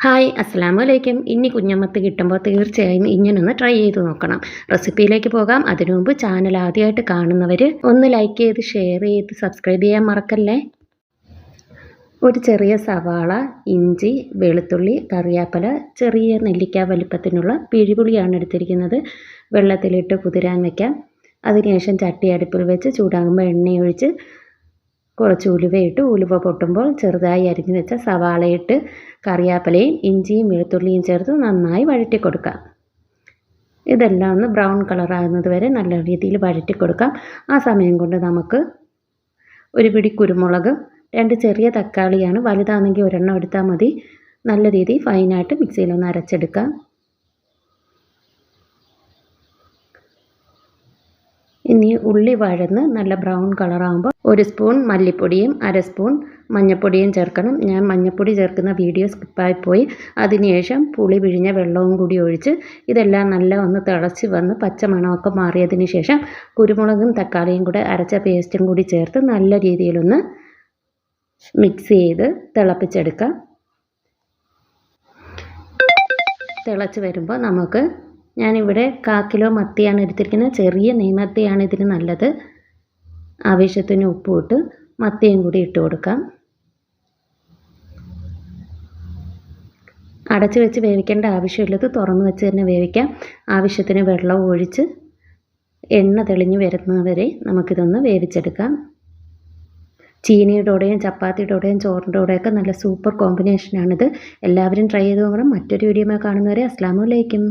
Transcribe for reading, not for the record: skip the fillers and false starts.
Hi അസ്സലാമലൈക്കും. ഇനി കുഞ്ഞമ്മത്ത് കിട്ടുമ്പോൾ തീർച്ചയായും ഇങ്ങനൊന്ന് ട്രൈ ചെയ്ത് നോക്കണം. റെസിപ്പിയിലേക്ക് പോകാം. അതിനു മുമ്പ് ചാനൽ ആദ്യമായിട്ട് കാണുന്നവർ ഒന്ന് ലൈക്ക് ചെയ്ത് ഷെയർ ചെയ്ത് സബ്സ്ക്രൈബ് ചെയ്യാൻ മറക്കല്ലേ. ഒരു ചെറിയ സവാള, ഇഞ്ചി, വെളുത്തുള്ളി, കറിവേപ്പില, ചെറിയ നെല്ലിക്ക വലിപ്പത്തിനുള്ള പിഴിപുളിയാണ് എടുത്തിരിക്കുന്നത്. വെള്ളത്തിലിട്ട് കുതിരാൻ വയ്ക്കാം. അതിനുശേഷം ചട്ടി അടുപ്പിൽ വെച്ച് ചൂടാകുമ്പോൾ എണ്ണയൊഴിച്ച് കുറച്ച് ഉലുവയിട്ട് ഉലുവ പൊട്ടുമ്പോൾ ചെറുതായി അരിഞ്ഞു വെച്ച സവാളയിട്ട് കറിവേപ്പിലയും ഇഞ്ചിയും വെളുത്തുള്ളിയും ചേർത്ത് നന്നായി വഴറ്റി കൊടുക്കാം. ഇതെല്ലാം ഒന്ന് ബ്രൗൺ കളറാകുന്നത് വരെ നല്ല രീതിയിൽ വഴറ്റി കൊടുക്കാം. ആ സമയം കൊണ്ട് നമുക്ക് ഒരു പിടി കുരുമുളക്, 2 ചെറിയ തക്കാളിയാണ്, വലുതാണെങ്കിൽ ഒരെണ്ണം എടുത്താൽ മതി. നല്ല രീതിയിൽ ഫൈനായിട്ട് മിക്സിയിലൊന്ന് അരച്ചെടുക്കാം. ഇനി ഉള്ളി വഴന്ന് നല്ല ബ്രൗൺ കളറാകുമ്പോൾ 1 സ്പൂൺ മല്ലിപ്പൊടിയും 1/2 സ്പൂൺ മഞ്ഞൾപ്പൊടിയും ചേർക്കണം. ഞാൻ മഞ്ഞൾപ്പൊടി ചേർക്കുന്ന വീഡിയോ സ്കിപ്പായിപ്പോയി. അതിനുശേഷം പുളി പിഴിഞ്ഞ വെള്ളവും കൂടി ഒഴിച്ച് ഇതെല്ലാം നല്ല ഒന്ന് തിളച്ച് വന്ന് പച്ച മണമൊക്കെ മാറിയതിന് ശേഷം കുരുമുളകും തക്കാളിയും കൂടെ അരച്ച പേസ്റ്റും കൂടി ചേർത്ത് നല്ല രീതിയിലൊന്ന് മിക്സ് ചെയ്ത് തിളപ്പിച്ചെടുക്കാം. തിളച്ച് വരുമ്പോൾ നമുക്ക് ഞാനിവിടെ 1/4 കിലോ മത്തിയാണ് എടുത്തിരിക്കുന്നത്. ചെറിയ നെയ്മത്തിയാണ് ഇതിന് നല്ലത്. ആവശ്യത്തിന് ഉപ്പും ഇട്ട് മത്തിയും കൂടി ഇട്ട് കൊടുക്കാം. അടച്ച് വെച്ച് വേവിക്കേണ്ട ആവശ്യമുള്ളത് തുറന്ന് വെച്ച് തന്നെ വേവിക്കാം. ആവശ്യത്തിന് വെള്ളം ഒഴിച്ച് എണ്ണ തെളിഞ്ഞ് വരുന്നവരെ നമുക്കിതൊന്ന് വേവിച്ചെടുക്കാം. ചീനിയുടെ കൂടെയും ചപ്പാത്തിയുടെ കൂടെയും ചോറിൻ്റെ കൂടെയൊക്കെ നല്ല സൂപ്പർ കോമ്പിനേഷനാണിത്. എല്ലാവരും ട്രൈ ചെയ്ത് നോക്കണം. മറ്റൊരു വീഡിയോ കാണുന്നവരെ അസ്സലാമു അലൈക്കും.